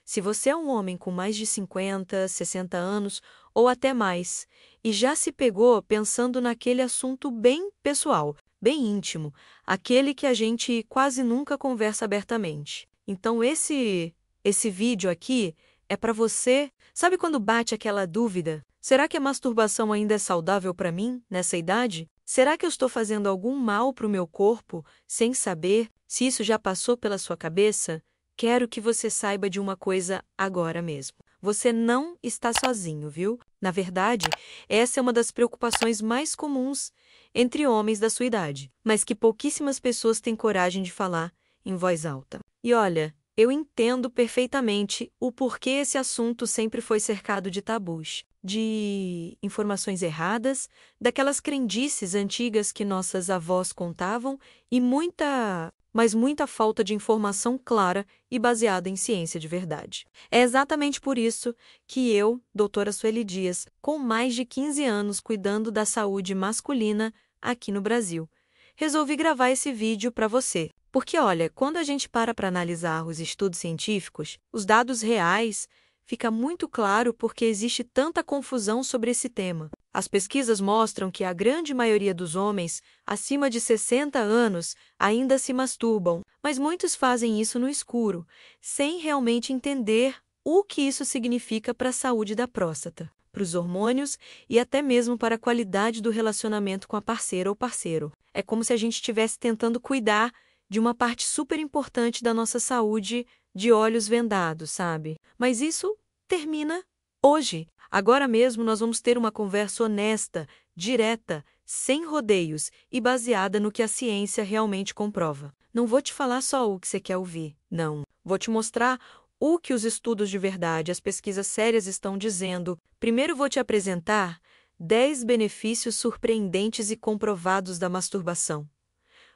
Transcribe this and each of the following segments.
Se você é um homem com mais de 50, 60 anos ou até mais, e já se pegou pensando naquele assunto bem pessoal, bem íntimo, aquele que a gente quase nunca conversa abertamente. Então esse vídeo aqui é para você. Sabe quando bate aquela dúvida? Será que a masturbação ainda é saudável para mim nessa idade? Será que eu estou fazendo algum mal para o meu corpo sem saber? Se isso já passou pela sua cabeça, quero que você saiba de uma coisa agora mesmo. Você não está sozinho, viu? Na verdade, essa é uma das preocupações mais comuns entre homens da sua idade, mas que pouquíssimas pessoas têm coragem de falar em voz alta. E olha, eu entendo perfeitamente o porquê esse assunto sempre foi cercado de tabus, de informações erradas, daquelas crendices antigas que nossas avós contavam e muita falta de informação clara e baseada em ciência de verdade. É exatamente por isso que eu, doutora Sueli Dias, com mais de 15 anos cuidando da saúde masculina aqui no Brasil, resolvi gravar esse vídeo para você. Porque, olha, quando a gente para analisar os estudos científicos, os dados reais, fica muito claro porque existe tanta confusão sobre esse tema. As pesquisas mostram que a grande maioria dos homens, acima de 60 anos, ainda se masturbam, mas muitos fazem isso no escuro, sem realmente entender o que isso significa para a saúde da próstata, para os hormônios e até mesmo para a qualidade do relacionamento com a parceira ou parceiro. É como se a gente estivesse tentando cuidar de uma parte super importante da nossa saúde de olhos vendados, sabe? Mas isso termina hoje. Agora mesmo nós vamos ter uma conversa honesta, direta, sem rodeios e baseada no que a ciência realmente comprova. Não vou te falar só o que você quer ouvir, não. Vou te mostrar o que os estudos de verdade, as pesquisas sérias estão dizendo. Primeiro vou te apresentar 10 benefícios surpreendentes e comprovados da masturbação,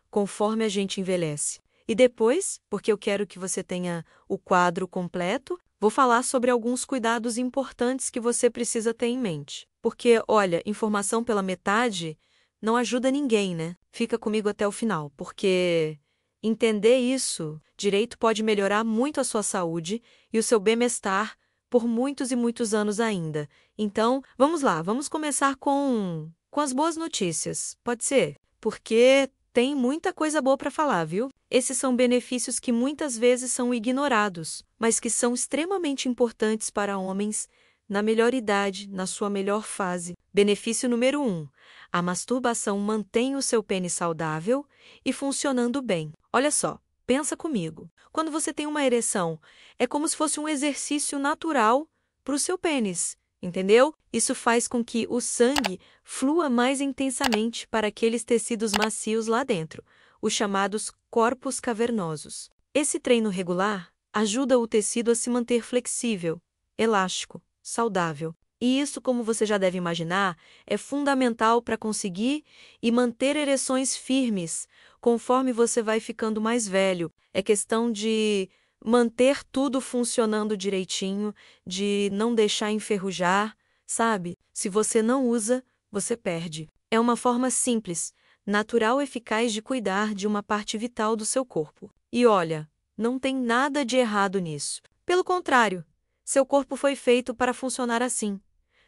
conforme a gente envelhece. E depois, porque eu quero que você tenha o quadro completo, vou falar sobre alguns cuidados importantes que você precisa ter em mente. Porque, olha, informação pela metade não ajuda ninguém, né? Fica comigo até o final, porque entender isso direito pode melhorar muito a sua saúde e o seu bem-estar por muitos e muitos anos ainda. Então, vamos lá, vamos começar com as boas notícias. Pode ser? Porque tem muita coisa boa para falar, viu? Esses são benefícios que muitas vezes são ignorados, mas que são extremamente importantes para homens na melhor idade, na sua melhor fase. Benefício número 1. A masturbação mantém o seu pênis saudável e funcionando bem. Olha só, pensa comigo. Quando você tem uma ereção, é como se fosse um exercício natural para o seu pênis. Entendeu? Isso faz com que o sangue flua mais intensamente para aqueles tecidos macios lá dentro, os chamados corpos cavernosos. Esse treino regular ajuda o tecido a se manter flexível, elástico, saudável. E isso, como você já deve imaginar, é fundamental para conseguir e manter ereções firmes conforme você vai ficando mais velho. É questão de manter tudo funcionando direitinho, de não deixar enferrujar, sabe? Se você não usa, você perde. É uma forma simples, natural e eficaz de cuidar de uma parte vital do seu corpo. E olha, não tem nada de errado nisso. Pelo contrário, seu corpo foi feito para funcionar assim.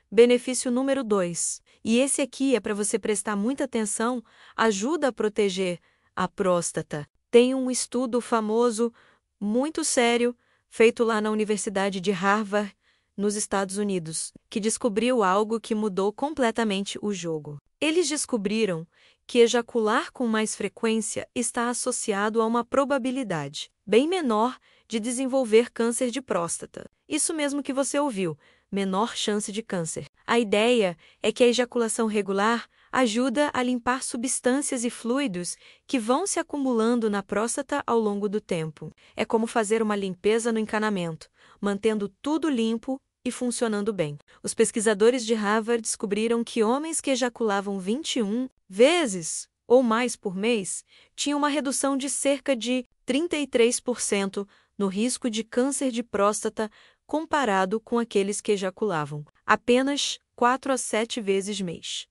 Benefício número 2. E esse aqui é para você prestar muita atenção, ajuda a proteger a próstata. Tem um estudo famoso, muito sério, feito lá na Universidade de Harvard, nos Estados Unidos, que descobriu algo que mudou completamente o jogo. Eles descobriram que ejacular com mais frequência está associado a uma probabilidade bem menor de desenvolver câncer de próstata. Isso mesmo que você ouviu, menor chance de câncer. A ideia é que a ejaculação regular ajuda a limpar substâncias e fluidos que vão se acumulando na próstata ao longo do tempo. É como fazer uma limpeza no encanamento, mantendo tudo limpo e funcionando bem. Os pesquisadores de Harvard descobriram que homens que ejaculavam 21 vezes ou mais por mês tinham uma redução de cerca de 33% no risco de câncer de próstata comparado com aqueles que ejaculavam apenas 4 a 7 vezes mês.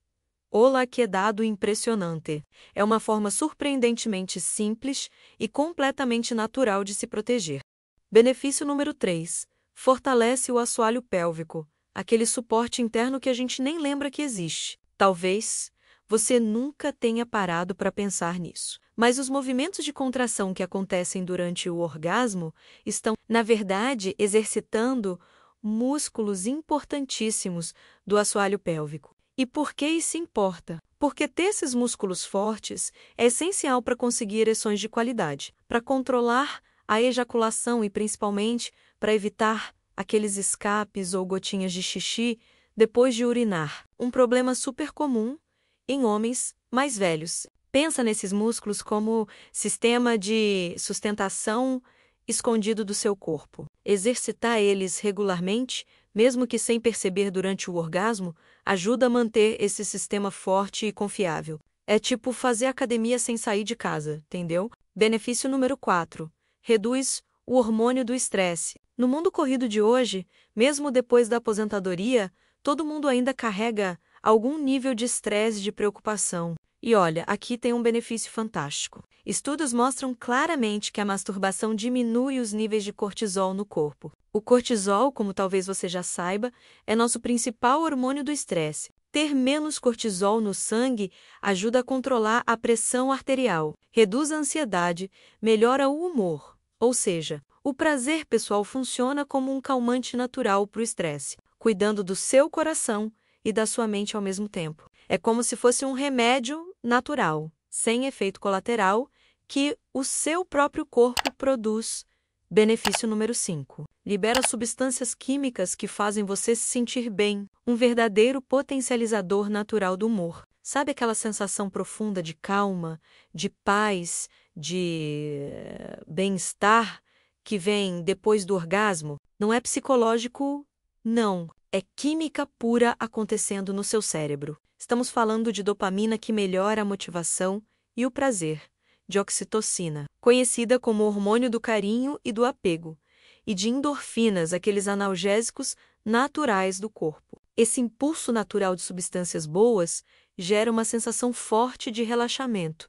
Olá, que dado impressionante! É uma forma surpreendentemente simples e completamente natural de se proteger. Benefício número 3. Fortalece o assoalho pélvico, aquele suporte interno que a gente nem lembra que existe. Talvez você nunca tenha parado para pensar nisso. Mas os movimentos de contração que acontecem durante o orgasmo estão, na verdade, exercitando músculos importantíssimos do assoalho pélvico. E por que isso importa? Porque ter esses músculos fortes é essencial para conseguir ereções de qualidade, para controlar a ejaculação e principalmente para evitar aqueles escapes ou gotinhas de xixi depois de urinar. Um problema super comum em homens mais velhos. Pensa nesses músculos como sistema de sustentação escondido do seu corpo. Exercitar eles regularmente, mesmo que sem perceber durante o orgasmo, ajuda a manter esse sistema forte e confiável. É tipo fazer academia sem sair de casa, entendeu? Benefício número 4. Reduz o hormônio do estresse. No mundo corrido de hoje, mesmo depois da aposentadoria, todo mundo ainda carrega algum nível de estresse e de preocupação. E olha, aqui tem um benefício fantástico. Estudos mostram claramente que a masturbação diminui os níveis de cortisol no corpo. O cortisol, como talvez você já saiba, é nosso principal hormônio do estresse. Ter menos cortisol no sangue ajuda a controlar a pressão arterial, reduz a ansiedade, melhora o humor. Ou seja, o prazer pessoal funciona como um calmante natural para o estresse, cuidando do seu coração e da sua mente ao mesmo tempo. É como se fosse um remédio natural, sem efeito colateral, que o seu próprio corpo produz. Benefício número 5. Libera substâncias químicas que fazem você se sentir bem, um verdadeiro potencializador natural do humor. Sabe aquela sensação profunda de calma, de paz, de bem-estar que vem depois do orgasmo? Não é psicológico, não. É química pura acontecendo no seu cérebro. Estamos falando de dopamina que melhora a motivação e o prazer, de oxitocina, conhecida como hormônio do carinho e do apego, e de endorfinas, aqueles analgésicos naturais do corpo. Esse impulso natural de substâncias boas gera uma sensação forte de relaxamento,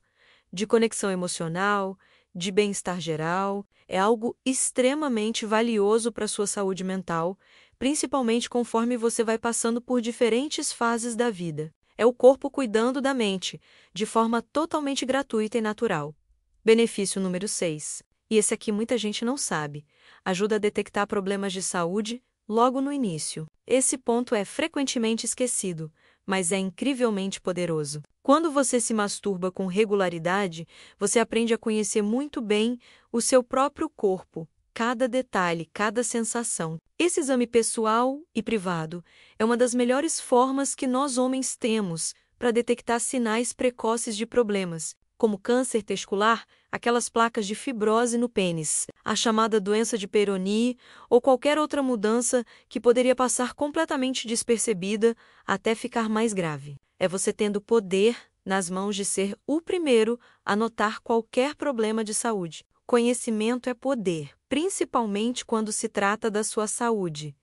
de conexão emocional, de bem-estar geral. É algo extremamente valioso para a sua saúde mental, principalmente conforme você vai passando por diferentes fases da vida. É o corpo cuidando da mente, de forma totalmente gratuita e natural. Benefício número 6. E esse aqui muita gente não sabe. Ajuda a detectar problemas de saúde logo no início. Esse ponto é frequentemente esquecido, mas é incrivelmente poderoso. Quando você se masturba com regularidade, você aprende a conhecer muito bem o seu próprio corpo, cada detalhe, cada sensação. Esse exame pessoal e privado é uma das melhores formas que nós homens temos para detectar sinais precoces de problemas, como câncer testicular, aquelas placas de fibrose no pênis, a chamada doença de Peyronie ou qualquer outra mudança que poderia passar completamente despercebida até ficar mais grave. É você tendo poder nas mãos de ser o primeiro a notar qualquer problema de saúde. Conhecimento é poder, principalmente quando se trata da sua saúde.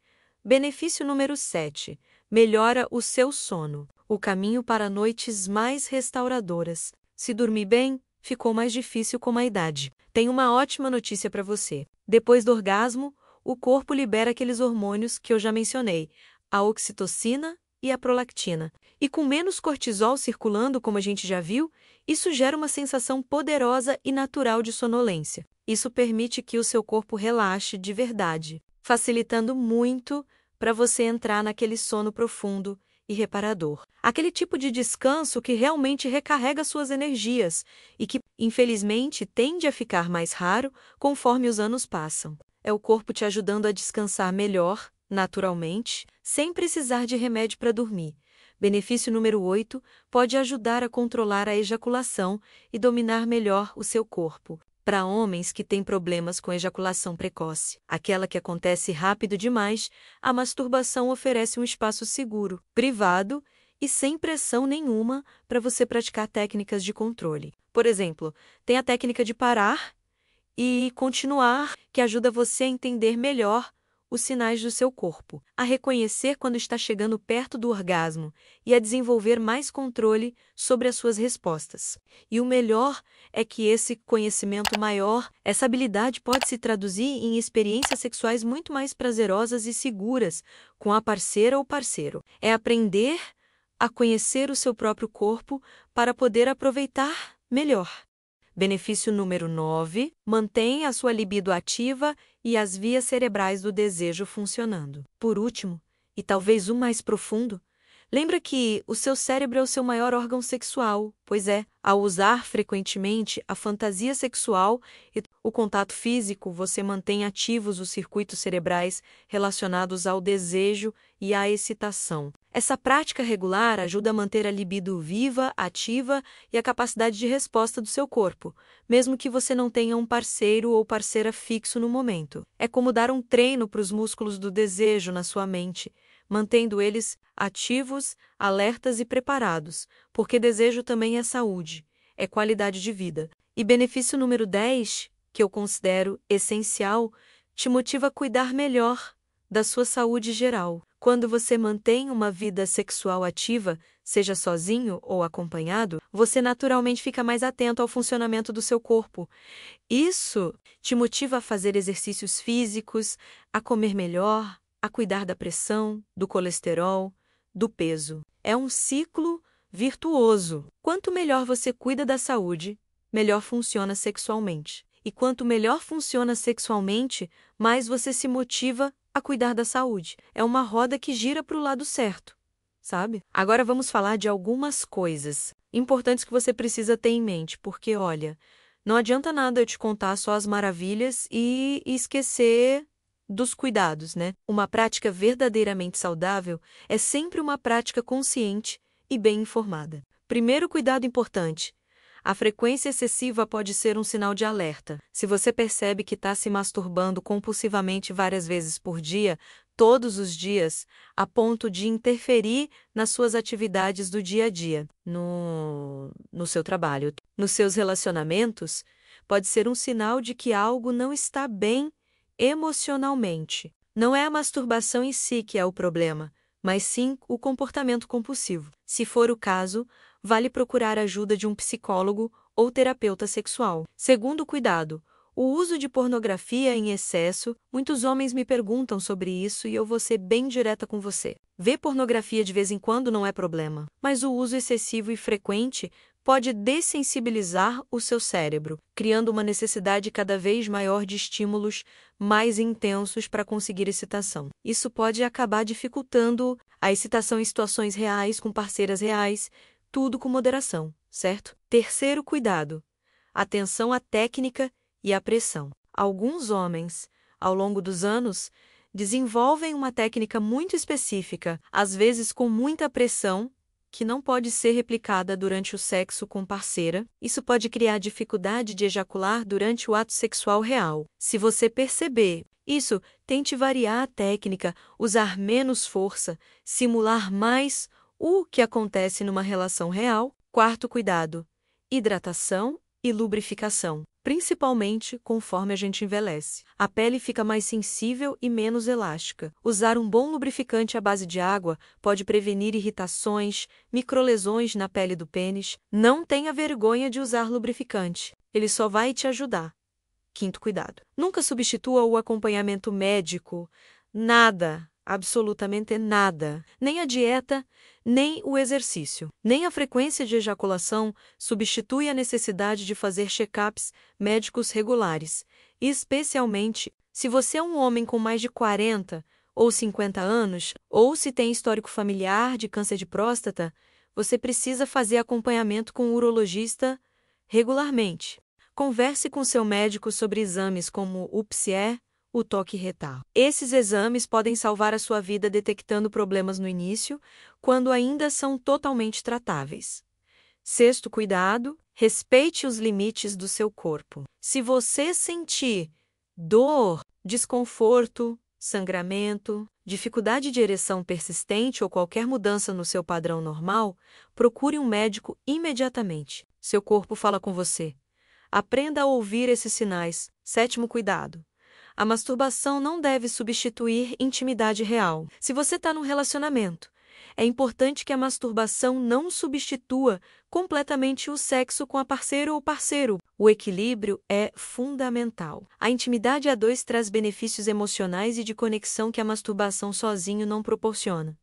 Benefício número 7. Melhora o seu sono. O caminho para noites mais restauradoras. Se dormir bem, ficou mais difícil com a idade. Tenho uma ótima notícia para você. Depois do orgasmo, o corpo libera aqueles hormônios que eu já mencionei, a oxitocina e a prolactina. E com menos cortisol circulando, como a gente já viu, isso gera uma sensação poderosa e natural de sonolência. Isso permite que o seu corpo relaxe de verdade, facilitando muito para você entrar naquele sono profundo e reparador. Aquele tipo de descanso que realmente recarrega suas energias e que, infelizmente, tende a ficar mais raro conforme os anos passam. É o corpo te ajudando a descansar melhor, naturalmente, sem precisar de remédio para dormir. Benefício número 8, pode ajudar a controlar a ejaculação e dominar melhor o seu corpo. Para homens que têm problemas com ejaculação precoce, aquela que acontece rápido demais, a masturbação oferece um espaço seguro, privado e sem pressão nenhuma para você praticar técnicas de controle. Por exemplo, tem a técnica de parar e continuar, que ajuda você a entender melhor os sinais do seu corpo, a reconhecer quando está chegando perto do orgasmo e a desenvolver mais controle sobre as suas respostas. E o melhor é que esse conhecimento maior, essa habilidade pode se traduzir em experiências sexuais muito mais prazerosas e seguras com a parceira ou parceiro. É aprender a conhecer o seu próprio corpo para poder aproveitar melhor. Benefício número 9. Mantém a sua libido ativa e as vias cerebrais do desejo funcionando. Por último, e talvez o mais profundo, lembra que o seu cérebro é o seu maior órgão sexual, pois ao usar frequentemente a fantasia sexual e o contato físico, você mantém ativos os circuitos cerebrais relacionados ao desejo e à excitação. Essa prática regular ajuda a manter a libido viva, ativa e a capacidade de resposta do seu corpo, mesmo que você não tenha um parceiro ou parceira fixo no momento. É como dar um treino para os músculos do desejo na sua mente, mantendo eles ativos, alertas e preparados, porque desejo também é saúde, é qualidade de vida. E benefício número 10, que eu considero essencial, te motiva a cuidar melhor da sua saúde geral. Quando você mantém uma vida sexual ativa, seja sozinho ou acompanhado, você naturalmente fica mais atento ao funcionamento do seu corpo. Isso te motiva a fazer exercícios físicos, a comer melhor, a cuidar da pressão, do colesterol, do peso. É um ciclo virtuoso. Quanto melhor você cuida da saúde, melhor funciona sexualmente. E quanto melhor funciona sexualmente, mais você se motiva a cuidar da saúde. É uma roda que gira para o lado certo, sabe? Agora vamos falar de algumas coisas importantes que você precisa ter em mente, porque, olha, não adianta nada eu te contar só as maravilhas e esquecer dos cuidados, né? Uma prática verdadeiramente saudável é sempre uma prática consciente e bem informada. Primeiro cuidado importante: a frequência excessiva pode ser um sinal de alerta. Se você percebe que está se masturbando compulsivamente várias vezes por dia, todos os dias, a ponto de interferir nas suas atividades do dia a dia, no seu trabalho, nos seus relacionamentos, pode ser um sinal de que algo não está bem emocionalmente. Não é a masturbação em si que é o problema, mas sim o comportamento compulsivo. Se for o caso, vale procurar a ajuda de um psicólogo ou terapeuta sexual. Segundo cuidado, o uso de pornografia em excesso. Muitos homens me perguntam sobre isso e eu vou ser bem direta com você. Ver pornografia de vez em quando não é problema, mas o uso excessivo e frequente pode dessensibilizar o seu cérebro, criando uma necessidade cada vez maior de estímulos mais intensos para conseguir excitação. Isso pode acabar dificultando a excitação em situações reais, com parceiras reais, tudo com moderação, certo? Terceiro cuidado: atenção à técnica e à pressão. Alguns homens, ao longo dos anos, desenvolvem uma técnica muito específica, às vezes com muita pressão, que não pode ser replicada durante o sexo com parceira. Isso pode criar dificuldade de ejacular durante o ato sexual real. Se você perceber isso, tente variar a técnica, usar menos força, simular mais o que acontece numa relação real. Quarto cuidado: hidratação e lubrificação. Principalmente conforme a gente envelhece. A pele fica mais sensível e menos elástica. Usar um bom lubrificante à base de água pode prevenir irritações, microlesões na pele do pênis. Não tenha vergonha de usar lubrificante. Ele só vai te ajudar. Quinto cuidado: nunca substitua o acompanhamento médico. Nada, absolutamente nada. Nem a dieta, nem o exercício, nem a frequência de ejaculação substitui a necessidade de fazer check-ups médicos regulares, especialmente se você é um homem com mais de 40 ou 50 anos, ou se tem histórico familiar de câncer de próstata. Você precisa fazer acompanhamento com um urologista regularmente. Converse com seu médico sobre exames como o PSE, o toque retal. Esses exames podem salvar a sua vida detectando problemas no início, quando ainda são totalmente tratáveis. Sexto cuidado: respeite os limites do seu corpo. Se você sentir dor, desconforto, sangramento, dificuldade de ereção persistente ou qualquer mudança no seu padrão normal, procure um médico imediatamente. Seu corpo fala com você. Aprenda a ouvir esses sinais. Sétimo cuidado: A masturbação não deve substituir intimidade real. Se você está num relacionamento, é importante que a masturbação não substitua completamente o sexo com a parceira ou parceiro. O equilíbrio é fundamental. A intimidade a dois traz benefícios emocionais e de conexão que a masturbação sozinho não proporciona.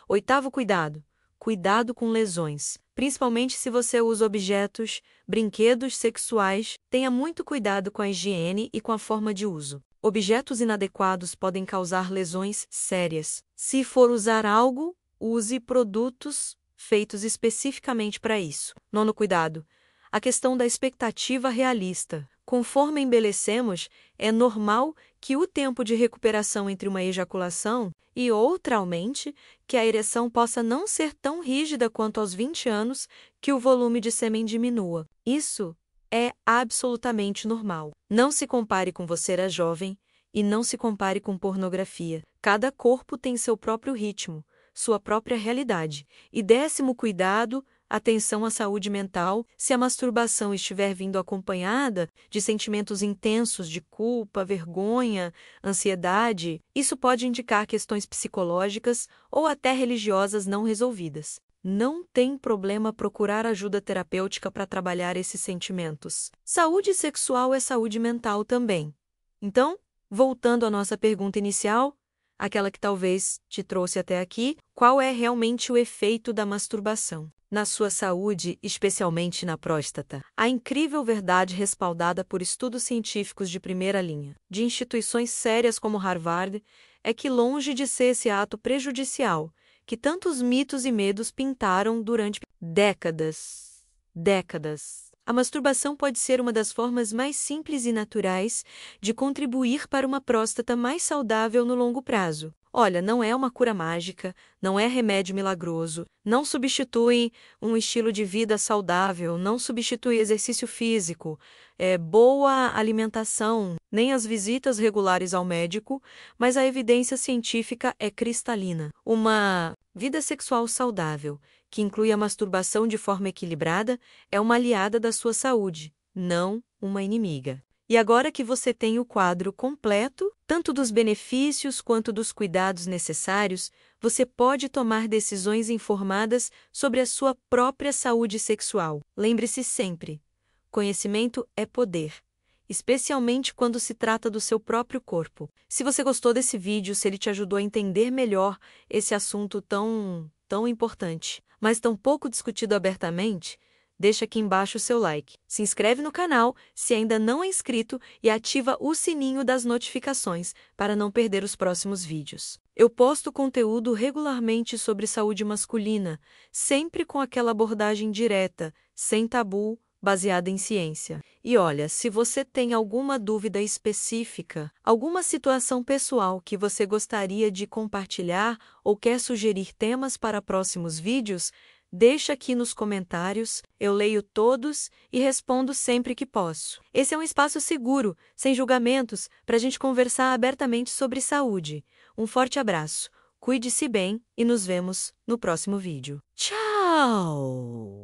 8º cuidado. Cuidado com lesões. Principalmente se você usa objetos, brinquedos sexuais, tenha muito cuidado com a higiene e com a forma de uso. Objetos inadequados podem causar lesões sérias. Se for usar algo, use produtos feitos especificamente para isso. 9º cuidado. A questão da expectativa realista. Conforme embelecemos, é normal que o tempo de recuperação entre uma ejaculação e outra aumente, que a ereção possa não ser tão rígida quanto aos 20 anos, que o volume de sêmen diminua. Isso é absolutamente normal. Não se compare com você era jovem e não se compare com pornografia. Cada corpo tem seu próprio ritmo, sua própria realidade. E 10º cuidado, atenção à saúde mental. Se a masturbação estiver vindo acompanhada de sentimentos intensos de culpa, vergonha, ansiedade, isso pode indicar questões psicológicas ou até religiosas não resolvidas. Não tem problema procurar ajuda terapêutica para trabalhar esses sentimentos. Saúde sexual é saúde mental também. Então, voltando à nossa pergunta inicial, aquela que talvez te trouxe até aqui, qual é realmente o efeito da masturbação na sua saúde, especialmente na próstata? A incrível verdade respaldada por estudos científicos de primeira linha, de instituições sérias como Harvard, é que longe de ser esse ato prejudicial, que tantos mitos e medos pintaram durante décadas, a masturbação pode ser uma das formas mais simples e naturais de contribuir para uma próstata mais saudável no longo prazo. Olha, não é uma cura mágica, não é remédio milagroso, não substitui um estilo de vida saudável, não substitui exercício físico, boa alimentação, nem as visitas regulares ao médico, mas a evidência científica é cristalina. Uma vida sexual saudável, que inclui a masturbação de forma equilibrada, é uma aliada da sua saúde, não uma inimiga. E agora que você tem o quadro completo, tanto dos benefícios quanto dos cuidados necessários, você pode tomar decisões informadas sobre a sua própria saúde sexual. Lembre-se sempre, conhecimento é poder, especialmente quando se trata do seu próprio corpo. Se você gostou desse vídeo, se ele te ajudou a entender melhor esse assunto tão importante, mas tão pouco discutido abertamente, deixa aqui embaixo o seu like. Se inscreve no canal se ainda não é inscrito e ativa o sininho das notificações para não perder os próximos vídeos. Eu posto conteúdo regularmente sobre saúde masculina, sempre com aquela abordagem direta, sem tabu, baseada em ciência. E olha, se você tem alguma dúvida específica, alguma situação pessoal que você gostaria de compartilhar ou quer sugerir temas para próximos vídeos, deixa aqui nos comentários, eu leio todos e respondo sempre que posso. Esse é um espaço seguro, sem julgamentos, para a gente conversar abertamente sobre saúde. Um forte abraço, cuide-se bem e nos vemos no próximo vídeo. Tchau!